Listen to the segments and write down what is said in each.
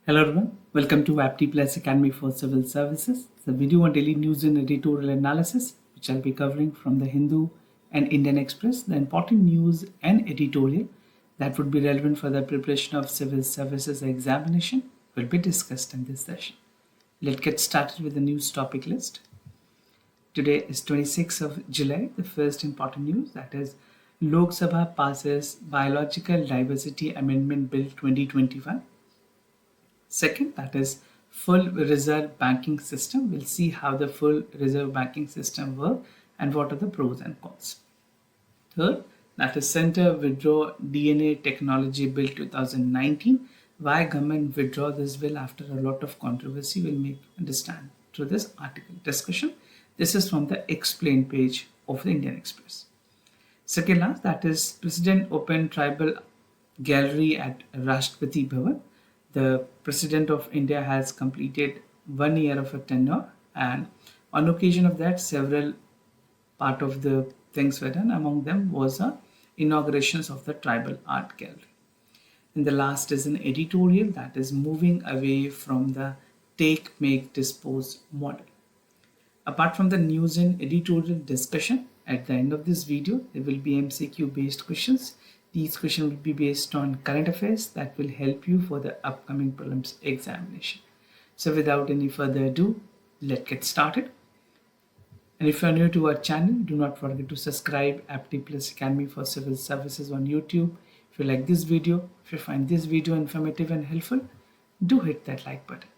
Hello everyone, welcome to Apti Plus Academy for Civil Services. It's a video on daily news and editorial analysis, which I'll be covering from the Hindu and Indian Express, the important news and editorial that would be relevant for the preparation of civil services examination will be discussed in this session. Let's get started with the news topic list. Today is 26th of July, the first important news, that is Lok Sabha passes Biological Diversity Amendment Bill 2021. Second, that is full reserve banking system. We'll see how the full reserve banking system works and what are the pros and cons. Third, that is Center Withdraw DNA Technology Bill 2019. Why government withdraw this bill after a lot of controversy will make understand through this article discussion. This is from the explain page of the Indian Express. Second last, that is President Open Tribal Gallery at Rashtrapati Bhavan. The President of India has completed 1 year of a tenure, and on occasion of that, several part of the things were done. Among them was inaugurations of the Tribal Art Gallery. And the last is an editorial, that is moving away from the take, make, dispose model. Apart from the news and editorial discussion, at the end of this video, there will be MCQ based questions. These questions will be based on current affairs that will help you for the upcoming prelims examination. So without any further ado, let's get started. And if you are new to our channel, do not forget to subscribe Apti Plus Academy for Civil Services on YouTube. If you like this video, if you find this video informative and helpful, do hit that like button.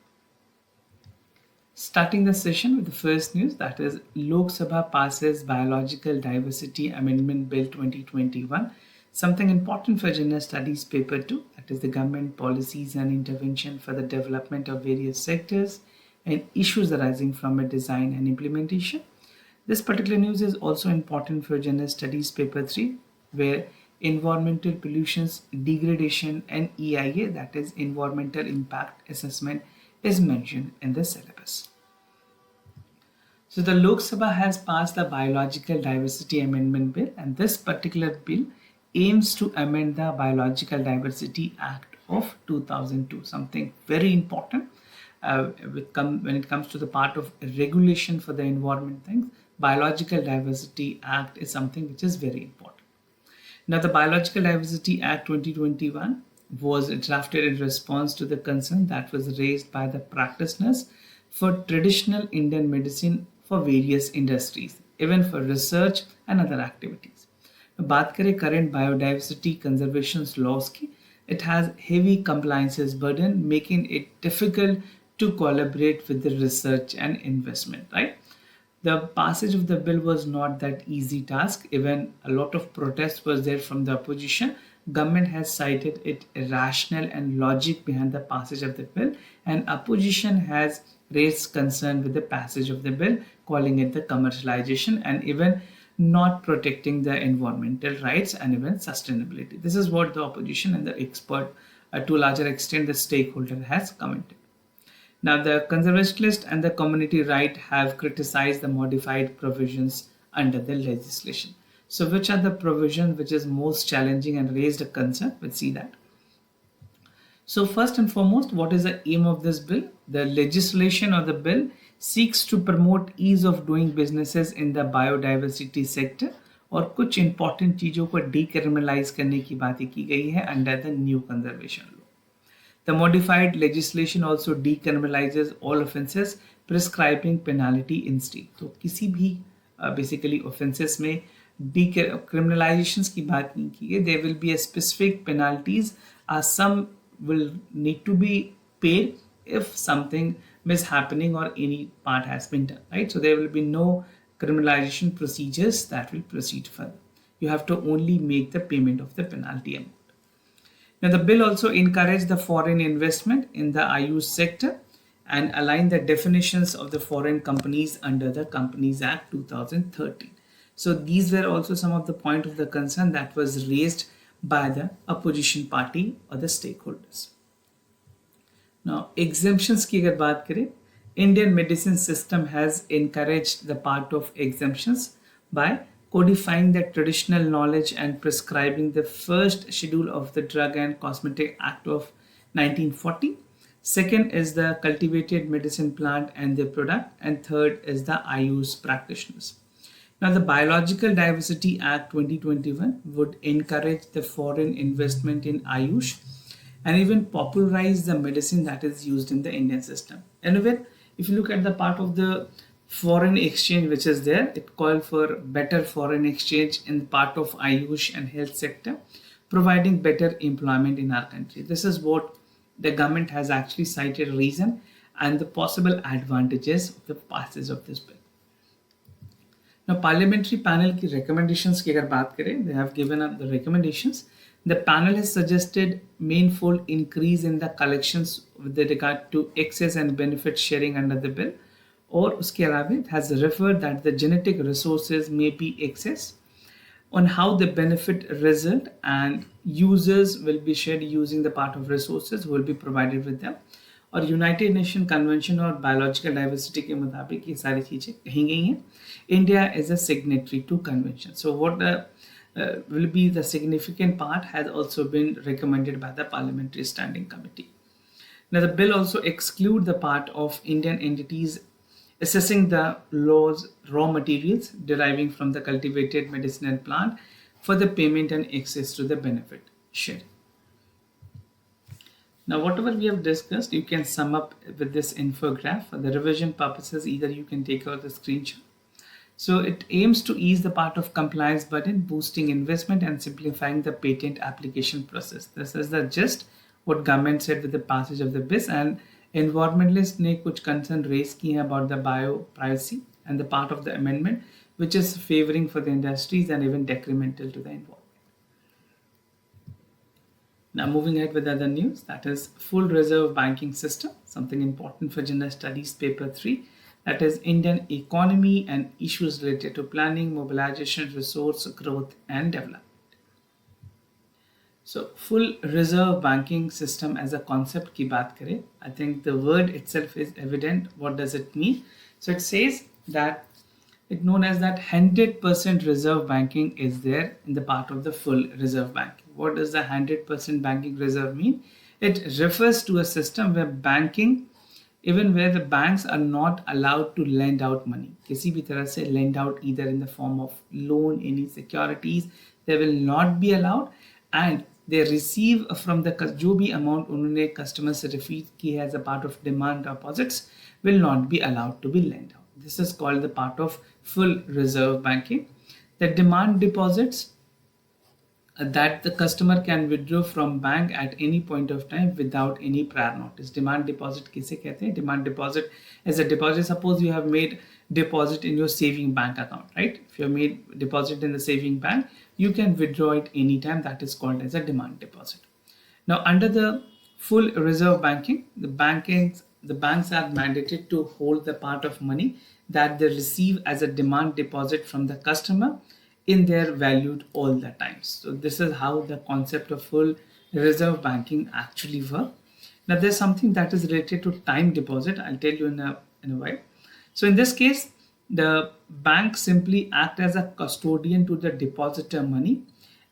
Starting the session with the first news, that is Lok Sabha passes Biological Diversity Amendment Bill 2021. Something important for General Studies Paper 2, that is the government policies and intervention for the development of various sectors and issues arising from a design and implementation. This particular news is also important for General Studies Paper 3, where environmental pollutions, degradation and EIA, that is environmental impact assessment, is mentioned in the syllabus. So the Lok Sabha has passed the Biological Diversity Amendment Bill, and this particular bill aims to amend the Biological Diversity Act of 2002, something very important when it comes to the part of regulation for the environment things. Biological Diversity Act is something which is very important. Now, the Biological Diversity Act 2021 was drafted in response to the concern that was raised by the practitioners for traditional Indian medicine for various industries, even for research and other activities. बात करें current biodiversity conservation laws की, it has heavy compliances burden, making it difficult to collaborate with the research and investment, right? The passage of the bill was not that easy task. Even a lot of protest was there from the opposition. Government has cited it irrational and logic behind the passage of the bill, and opposition has raised concern with the passage of the bill, calling it the commercialization and even not protecting the environmental rights and even sustainability. This is what the opposition and the expert, to a larger extent, the stakeholder has commented. Now, the conservationist and the community right have criticized the modified provisions under the legislation. So, which are the provisions which is most challenging and raised a concern? We'll see that. So, first and foremost, what is the aim of this bill? The legislation or the bill seeks to promote ease of doing businesses in the biodiversity sector, और कुछ important चीजों को decriminalize करने की बातें की गई है under the new conservation law. The modified legislation also decriminalizes all offences, prescribing penalty instead. तो किसी भी basically offences में decriminalizations की बात नहीं की गई. There will be a specific penalties. Some will need to be paid if something mishappening or any part has been done, right? So there will be no criminalization procedures that will proceed further. You have to only make the payment of the penalty amount. Now, the bill also encouraged the foreign investment in the Ayush sector and align the definitions of the foreign companies under the Companies Act 2013. So these were also some of the point of the concern that was raised by the opposition party or the stakeholders. Now, exemptions की अगर बात करें, Indian medicine system has encouraged the part of exemptions by codifying the traditional knowledge and prescribing the first schedule of the Drug and Cosmetic Act of 1940. Second is the cultivated medicine plant and their product, and third is the Ayush practitioners. Now, the Biological Diversity Act 2021 would encourage the foreign investment in Ayush and even popularize the medicine that is used in the Indian system. And even if you look at the part of the foreign exchange which is there, it called for better foreign exchange in part of Ayush and health sector, providing better employment in our country. This is what the government has actually cited reason and the possible advantages of the passage of this bill. Now, parliamentary panel की recommendations की अगर बात करें, they have given up the recommendations. The panel has suggested manifold increase in the collections with regard to excess and benefit sharing under the bill, और उसके अलावा it has referred that the genetic resources may be excess on how the benefit result and users will be shared using the part of resources will be provided with them. और united nation convention और biological diversity के मुताबिक ये सारी चीज़ें कही गई हैं. India is a signatory to convention. So what will be the significant part has also been recommended by the Parliamentary Standing Committee. Now, the bill also exclude the part of Indian entities assessing the laws raw materials deriving from the cultivated medicinal plant for the payment and access to the benefit sharing. Now, whatever we have discussed, you can sum up with this infograph. For the revision purposes, either you can take out the screenshot. So it aims to ease the part of compliance burden, boosting investment and simplifying the patent application process. This is the gist what government said with the passage of the bill, and environmentalists ने कुछ concern raise किए हैं about the bio privacy and the part of the amendment which is favoring for the industries and even detrimental to the environment. Now, moving ahead with other news, that is full reserve banking system, something important for general studies paper 3, that is Indian economy and issues related to planning, mobilization, resource growth and development. So full reserve banking system as a concept की बात करें, I think the word itself is evident. What does it mean? So it says that it's known as that 100% reserve banking is there in the part of the full reserve banking. What does the 100% banking reserve mean? It refers to a system where banking, even where the banks are not allowed to lend out money, किसी भी तरह से lend out either in the form of loan, any securities, they will not be allowed, and they receive from the जो भी amount उन्होंने customer से receive की है as a part of demand deposits will not be allowed to be lent out. This is called the part of full reserve banking. The demand deposits that the customer can withdraw from bank at any point of time without any prior notice. Demand deposit किसे कहते हैं? Demand deposit is a deposit. Suppose you have made deposit in your saving bank account, right? If you have made deposit in the saving bank, you can withdraw it anytime. That is called as a demand deposit. Now, under the full reserve banking, the banks are mandated to hold the part of money that they receive as a demand deposit from the customer in their valued all the times. So this is how the concept of full reserve banking actually work. Now there's something that is related to time deposit. I'll tell you in a while. So in this case, the bank simply act as a custodian to the depositor money,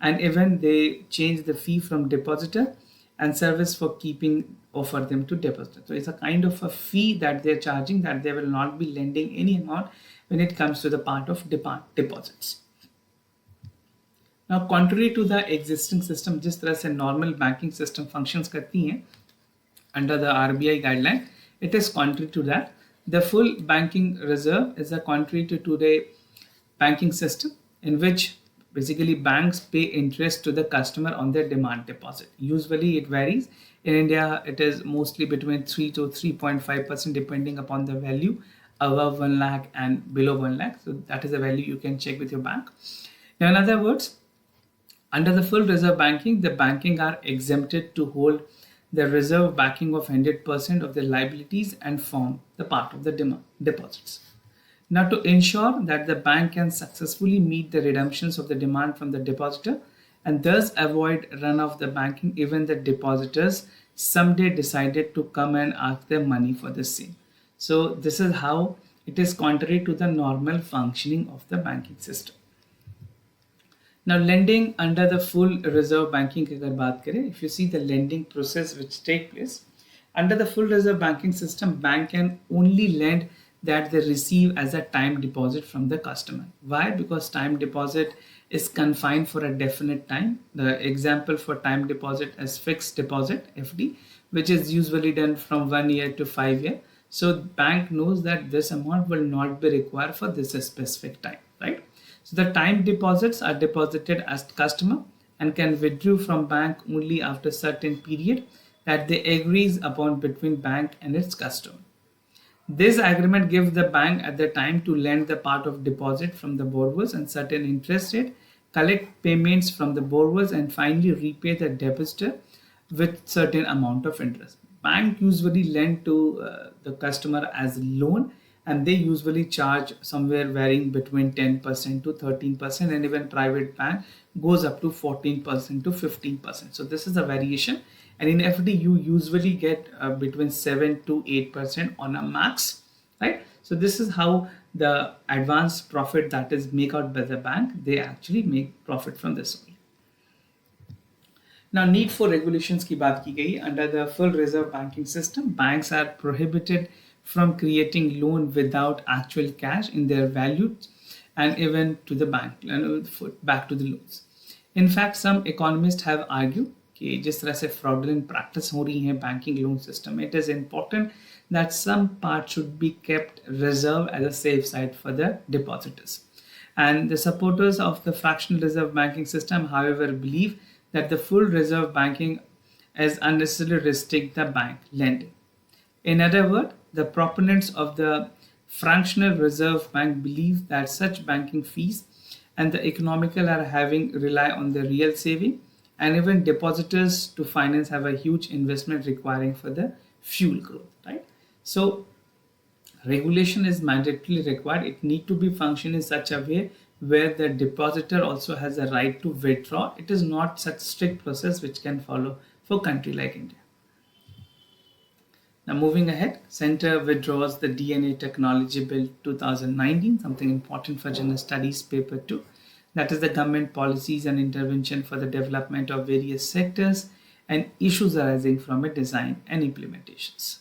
and even they change the fee from depositor and service for keeping offer them to depositor. So it's a kind of a fee that they're charging, that they will not be lending any amount when it comes to the part of deposits. Now, contrary to the existing system, जिस तरह से normal banking system functions करती हैं under the RBI guideline, it is contrary to that. The full banking reserve is a contrary to today banking system in which basically banks pay interest to the customer on their demand deposit. Usually it varies. In India, it is mostly between 3 to 3.5% depending upon the value above 1 lakh and below 1 lakh. So that is the value you can check with your bank. Now, in other words, under the full reserve banking, the banking are exempted to hold the reserve backing of 100% of their liabilities and form the part of the demand deposits. Now, to ensure that the bank can successfully meet the redemptions of the demand from the depositor and thus avoid run of the banking, even the depositors someday decided to come and ask their money for the same. So this is how it is contrary to the normal functioning of the banking system. Now, lending under the full reserve banking की अगर बात करें, if you see the lending process which take place, Under the full reserve banking system, bank can only lend that they receive as a time deposit from the customer. Why? Because time deposit is confined for a definite time. The example for time deposit is fixed deposit FD, which is usually done from 1 year to 5 year. So bank knows that this amount will not be required for this specific time, right? So the time deposits are deposited as customer and can withdraw from bank only after certain period that they agrees upon between bank and its customer. This agreement gives the bank at the time to lend the part of deposit from the borrowers and certain interest rate, collect payments from the borrowers, and finally repay the depositor with certain amount of interest. Bank usually lend to the customer as a loan, and they usually charge somewhere varying between 10% to 13%, and even private bank goes up to 14% to 15%. So this is a variation, and in FD you usually get between 7 to 8% on a max, right? So this is how the advanced profit that is make out by the bank, they actually make profit from this only. Now, need for regulations की बात की गई. Under the full reserve banking system, banks are prohibited from creating loan without actual cash in their value and even to the bank and back to the loans. In fact, some economists have argued कि जिस तरह से fraudulent practice हो रही है banking loan system, it is important that some part should be kept reserved as a safe side for the depositors. And the supporters of the fractional reserve banking system, however, believe that the full reserve banking is unnecessarily restrict the bank lending. In other words, the proponents of the fractional reserve bank believe that such banking fees and the economical are having rely on the real saving, and even depositors to finance have a huge investment requiring for the fuel growth, right? So regulation is mandatorily required. It need to be function in such a way where the depositor also has a right to withdraw. It is not such strict process which can follow for country like India. Now moving ahead, Center withdraws the DNA Technology Bill 2019, something important for General Studies paper 2. That is the government policies and intervention for the development of various sectors and issues arising from its design and implementations.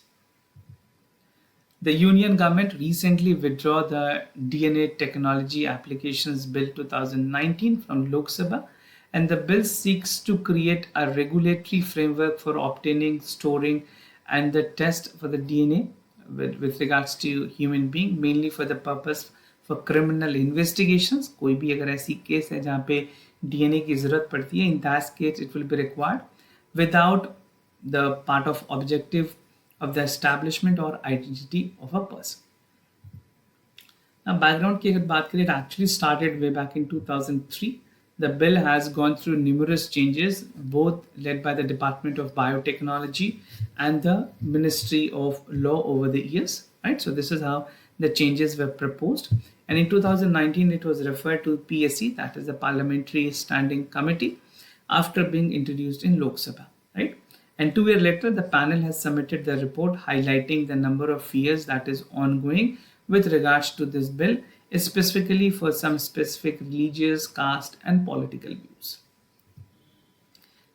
The Union government recently withdrew the DNA Technology Applications Bill 2019 from Lok Sabha, and the bill seeks to create a regulatory framework for obtaining, storing, and the test for the DNA with regards to human being, mainly for the purpose for criminal investigations. कोई भी अगर ऐसी case है जहाँ पे DNA की जरूरत पड़ती है, in that case it will be required without the part of objective of the establishment or identity of a person. Now, background की अगर बात करें, it actually started way back in 2003. The bill has gone through numerous changes, both led by the Department of Biotechnology and the Ministry of Law over the years, right? So this is how the changes were proposed. And in 2019, it was referred to PSC, that is the Parliamentary Standing Committee, after being introduced in Lok Sabha, right? And 2 years later, the panel has submitted the report highlighting the number of fears that is ongoing with regards to this bill, specifically for some specific religious, caste, and political views.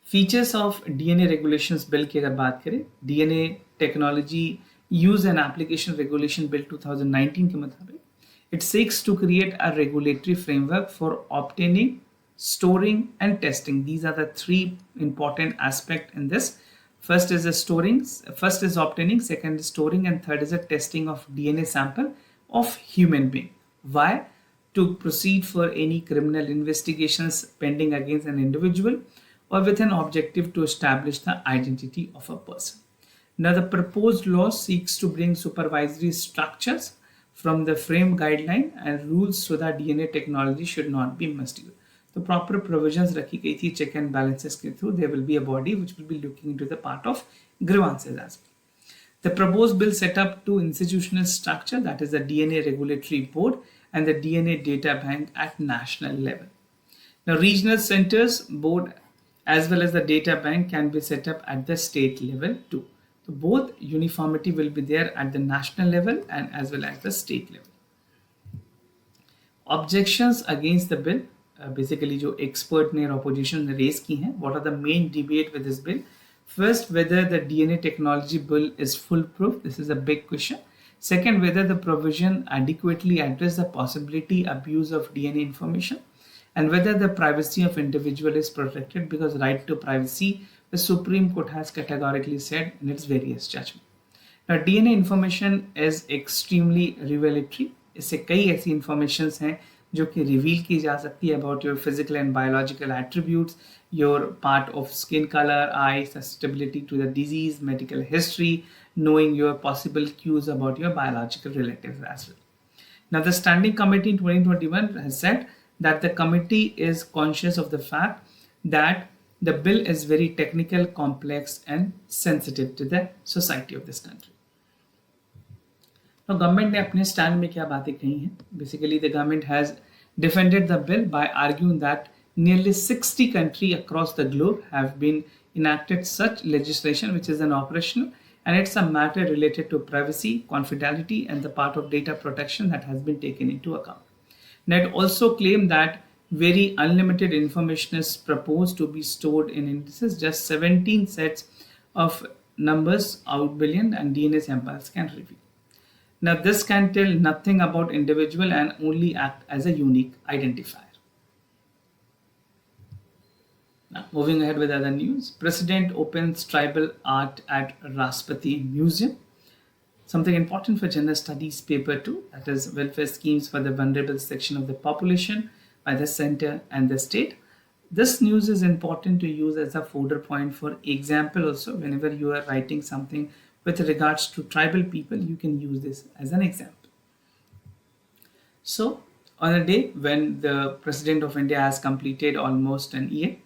Features of DNA Regulations Bill की अगर बात करें, DNA Technology Use and Application Regulation Bill 2019 के मुताबिक, it seeks to create a regulatory framework for obtaining, storing, and testing. These are the three important aspects in this. First is obtaining, second is storing, and third is a testing of DNA sample of human being. Why? To proceed for any criminal investigations pending against an individual or with an objective to establish the identity of a person. Now, the proposed law seeks to bring supervisory structures from the frame guideline and rules so that DNA technology should not be misused. The proper provisions रखी गई थी check and balances के through. There will be a body which will be looking into the part of grievances as well. The proposed bill set up two institutional structure, that is the DNA Regulatory Board and the DNA Data Bank at national level. Now, regional centers board as well as the data bank can be set up at the state level too. So both uniformity will be there at the national level and as well as the state level. Objections against the bill, basically जो expert ने और opposition ने raise की हैं, what are the main debate with this bill? First, whether the DNA technology bill is foolproof. This is a big question. Second, whether the provision adequately address the possibility abuse of DNA information, and whether the privacy of individual is protected, because right to privacy, the Supreme Court has categorically said in its various judgments. Now, DNA information is extremely revelatory. इससे कई ऐसी informations हैं जो कि reveal की जा सकती है about your physical and biological attributes, your part of skin color, eye, susceptibility to the disease, medical history, knowing your possible cues about your biological relatives as well. Now, the Standing Committee in 2021 has said that the committee is conscious of the fact that the bill is very technical, complex, and sensitive to the society of this country. Now, government ने अपने stand में क्या बातें कही हैं? Basically, the government has defended the bill by arguing that nearly 60 countries across the globe have been enacted such legislation which is an operational, and it's a matter related to privacy, confidentiality, and the part of data protection that has been taken into account. Now, it also claimed that very unlimited information is proposed to be stored in indices. Just 17 sets of numbers out billion and DNA samples can reveal. Now, this can tell nothing about individual and only act as a unique identifier. Now, moving ahead with other news, President opens tribal art at Rashtrapati Museum. Something important for General Studies Paper 2, that is welfare schemes for the vulnerable section of the population by the center and the state. This news is important to use as a fodder point for example also. Whenever you are writing something with regards to tribal people, you can use this as an example. So, on a day when the President of India has completed almost an year,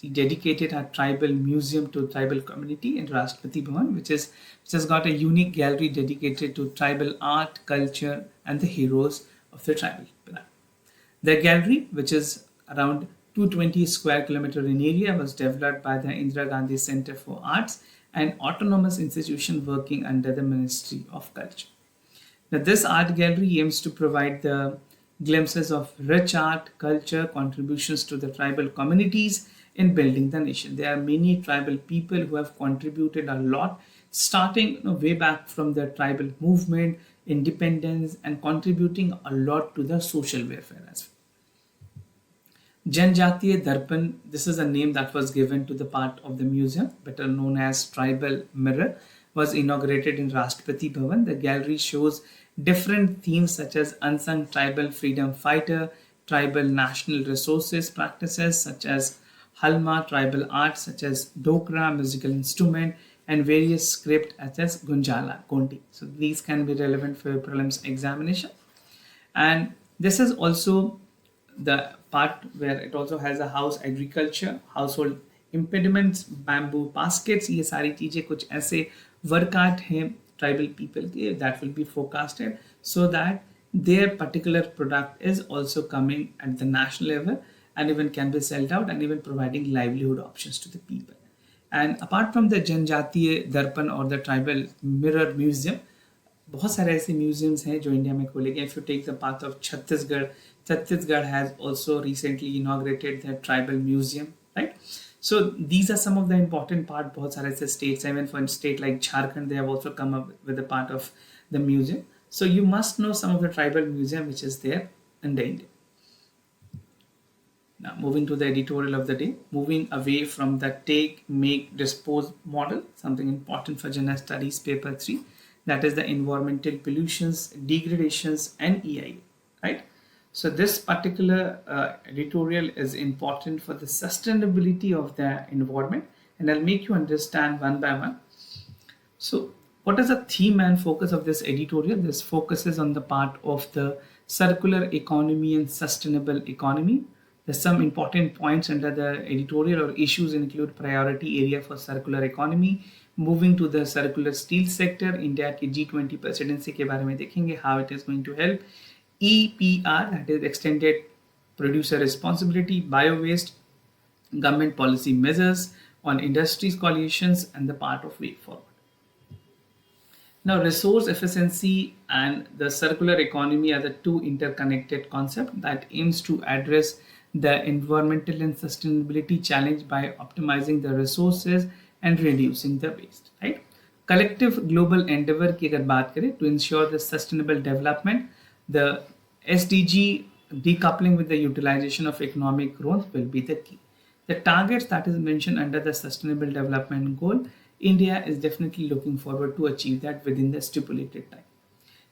he dedicated a tribal museum to tribal community in Rashtrapati Bhavan, which has got a unique gallery dedicated to tribal art, culture, and the heroes of the tribal people. The gallery, which is around 220 square kilometer in area, was developed by the Indira Gandhi Center for Arts, an autonomous institution working under the Ministry of Culture. Now, this art gallery aims to provide the glimpses of rich art, culture, contributions to the tribal communities in building the nation. There are many tribal people who have contributed a lot, starting way back from the tribal movement, independence, and contributing a lot to the social welfare as well. Janjatiya Darpan, this is a name that was given to the part of the museum, better known as Tribal Mirror, was inaugurated in Rashtrapati Bhavan. The gallery shows different themes such as unsung tribal freedom fighter, tribal national resources practices such as Halma, tribal arts such as Dokra, musical instrument, and various script such as Gunjala, Konti. So these can be relevant for your prelims examination. And this is also the part where it also has a house agriculture, household impediments, bamboo baskets. ये सारी चीजें कुछ ऐसे work art हैं tribal people के that will be forecasted so that their particular product is also coming at the national level and even can be sold out and even providing livelihood options to the people. And apart from the Janjatiya Darpan or the Tribal Mirror Museum, बहुत सारे ऐसे museums हैं जो India में खोले गए. If you take the path of Chhattisgarh has also recently inaugurated their tribal museum, right? So these are some of the important part. बहुत सारे ऐसे states, even for a state like Jharkhand, they have also come up with a part of the museum. So you must know some of the tribal museum which is there in the India. Now, moving to the editorial of the day, moving away from the take, make, dispose model, something important for General Studies Paper 3, that is the environmental pollutions, degradations, and EIA, right? So this particular editorial is important for the sustainability of the environment, and I'll make you understand one by one. So what is the theme and focus of this editorial? This focuses on the part of the circular economy and sustainable economy. There's some important points under the editorial or issues include priority area for circular economy, moving to the circular steel sector, India की G20 presidency के बारे में देखेंगे, how it is going to help, EPR, that is extended producer responsibility, bio-waste, government policy measures on industries coalitions, and the part of way forward. Now, resource efficiency and the circular economy are the two interconnected concepts that aims to address the environmental and sustainability challenge by optimizing the resources and reducing the waste, right? Collective global endeavor की अगर बात करें to ensure the sustainable development, the SDG decoupling with the utilization of economic growth will be the key. The targets that is mentioned under the Sustainable Development Goal, India is definitely looking forward to achieve that within the stipulated time.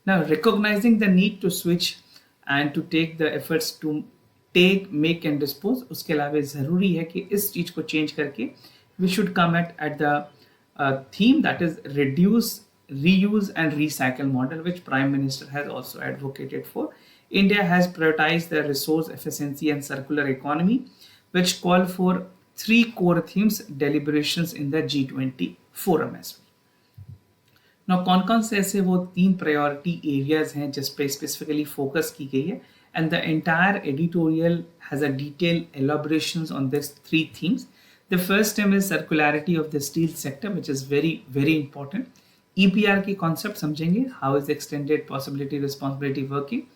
Now, recognizing the need to switch and to take the efforts to take, make and dispose, उसके अलावा ज़रूरी है कि इस चीज़ को change करके we should come at the theme that is reduce, reuse and recycle model, which Prime Minister has also advocated for. India has prioritized the resource efficiency and circular economy, which call for 3 core themes deliberations in the G20 forum as well. Now, कौन से ऐसे वो 3 priority areas हैं जिस पे specifically focus की गई है, and the entire editorial has a detailed elaborations on these 3 themes. The first theme is circularity of the steel sector, which is very very important. EPR की concept समझेंगे, how is extended possibility responsibility working,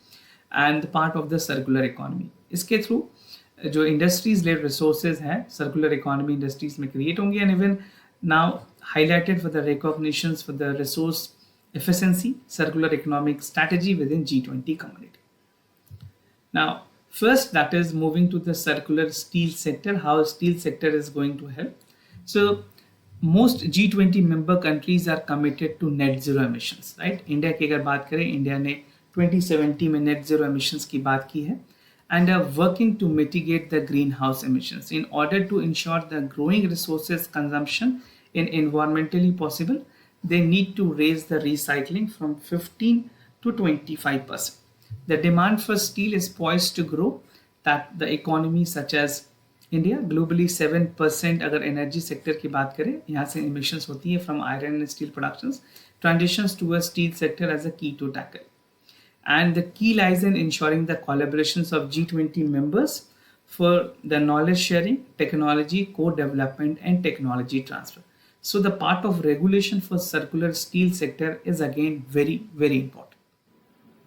and the part of the circular economy. इसके through जो industries led resources हैं circular economy industries में create होंगी, and even now highlighted for the recognitions for the resource efficiency circular economic strategy within G20 community. Now, first, that is moving to the circular steel sector, how steel sector is going to help. So, most G20 member countries are committed to net zero emissions, right? India की अगर बात करें, India ने 2070 में net zero emissions की बात की है, and are working to mitigate the greenhouse emissions. In order to ensure the growing resources consumption in environmentally possible, they need to raise the recycling from 15 to 25%. The demand for steel is poised to grow, that the economy such as India globally 7% अगर energy sector की बात करें, यहाँ से emissions होती है from iron and steel productions, transitions towards steel sector as a key to tackle. And the key lies in ensuring the collaborations of G20 members for the knowledge sharing, technology co-development and technology transfer. So the part of regulation for circular steel sector is again very very important.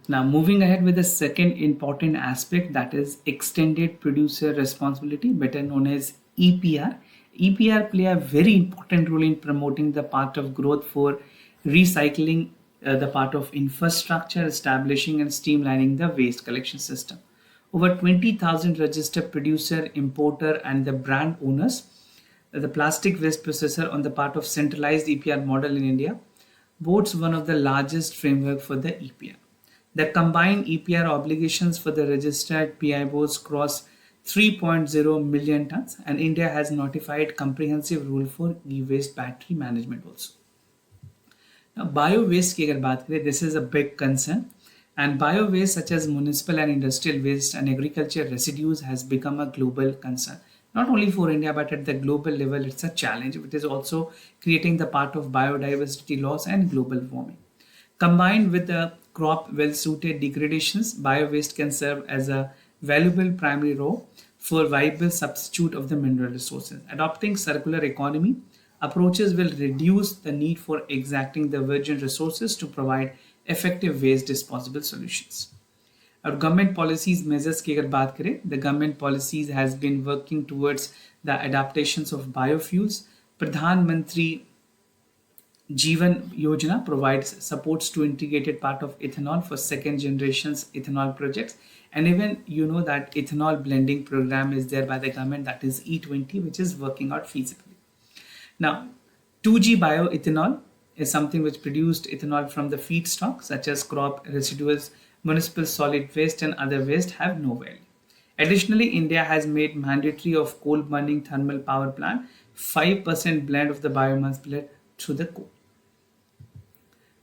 Now, moving ahead with the second important aspect, that is extended producer responsibility, better known as EPR. EPR play a very important role in promoting the part of growth for recycling, the part of infrastructure, establishing and streamlining the waste collection system. Over 20,000 registered producer, importer and the brand owners, the plastic waste processor on the part of centralized EPR model in India, boasts one of the largest framework for the EPR. The combined EPR obligations for the registered PI boards cross 3.0 million tons, and India has notified comprehensive rule for e-waste battery management also. Now, bio-waste की अगर बात करें, this is a big concern, and bio-waste such as municipal and industrial waste and agriculture residues has become a global concern. Not only for India, but at the global level, it's a challenge. It is also creating the part of biodiversity loss and global warming. Combined with the crop well-suited degradations, bio-waste can serve as a valuable primary raw for viable substitute of the mineral resources. Adopting circular economy approaches will reduce the need for exacting the virgin resources to provide effective waste disposal solutions. Our government policies measures की अगर बात करें, the government policies has been working towards the adaptations of biofuels. Pradhan Mantri Jeevan Yojana provides supports to integrated part of ethanol for second generations ethanol projects, and even you know that ethanol blending program is there by the government, that is E20, which is working out feasibly. Now, 2G bioethanol is something which produced ethanol from the feedstock such as crop residuals, municipal solid waste and other waste have no value. Additionally, India has made mandatory of coal burning thermal power plant 5% blend of the biomass blend through the coal.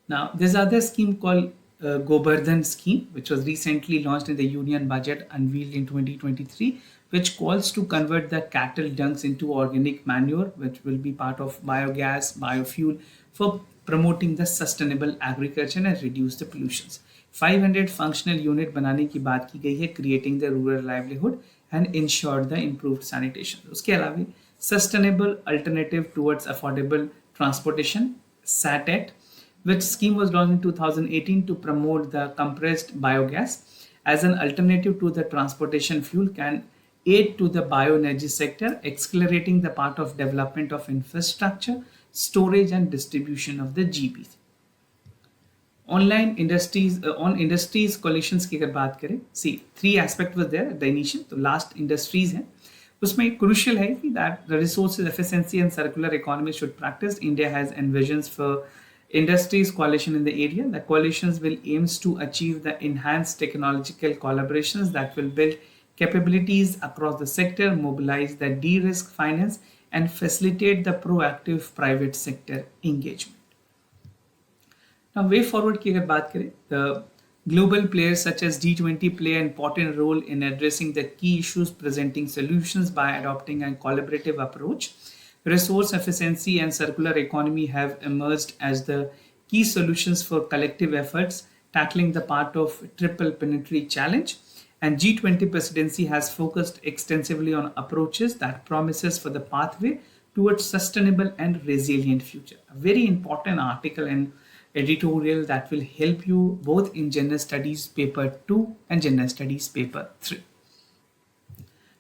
Now, there's another scheme called Gobardhan scheme, which was recently launched in the Union Budget unveiled in 2023, which calls to convert the cattle dungs into organic manure, which will be part of biogas, biofuel for promoting the sustainable agriculture and reduce the pollutions. 500 functional unit बनाने की बात की गई है, creating the rural livelihood and ensure the improved sanitation. उसके अलावा sustainable alternative towards affordable transportation, SATET, which scheme was launched in 2018 to promote the compressed biogas as an alternative to the transportation fuel, can aid to the bioenergy sector, accelerating the part of development of infrastructure, storage and distribution of the GBC. Online industries on industries coalitions की अगर बात करें, C 3 aspect was there the initial, तो last industries है, उसमें crucial है कि that the resources efficiency and circular economy should practice. India has envisions for industries coalition in the area. The coalitions will aims to achieve the enhanced technological collaborations that will build capabilities across the sector, mobilize the de-risk finance and facilitate the proactive private sector engagement. Now, way forward की अगर बात करें, the global players such as G20 play an important role in addressing the key issues, presenting solutions by adopting a collaborative approach. Resource efficiency and circular economy have emerged as the key solutions for collective efforts tackling the part of triple planetary challenge. And G20 presidency has focused extensively on approaches that promises for the pathway towards sustainable and resilient future. A very important article and editorial that will help you both in General Studies paper 2 and General Studies paper 3.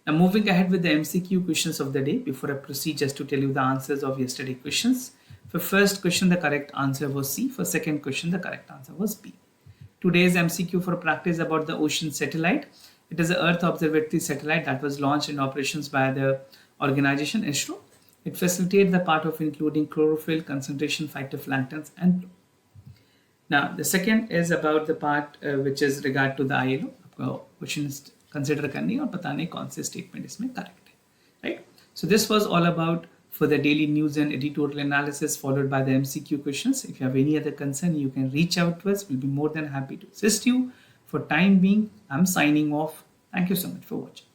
Now moving ahead with the MCQ questions of the day, before I proceed, just to tell you the answers of yesterday questions. For first question, the correct answer was C. For second question, the correct answer was B. Today's MCQ for practice about the ocean satellite. It is an Earth observatory satellite that was launched in operations by the organization ISRO. It facilitates the part of including chlorophyll, concentration, phytoplanktons, and now the second is about the part which is regard to the ILO. Question consider करनी है और बताने कौन से statement इसमें correct है, right. So this was all about for the daily news and editorial analysis followed by the MCQ questions. If you have any other concern, you can reach out to us. We'll be more than happy to assist you. For time being, I'm signing off. Thank you so much for watching.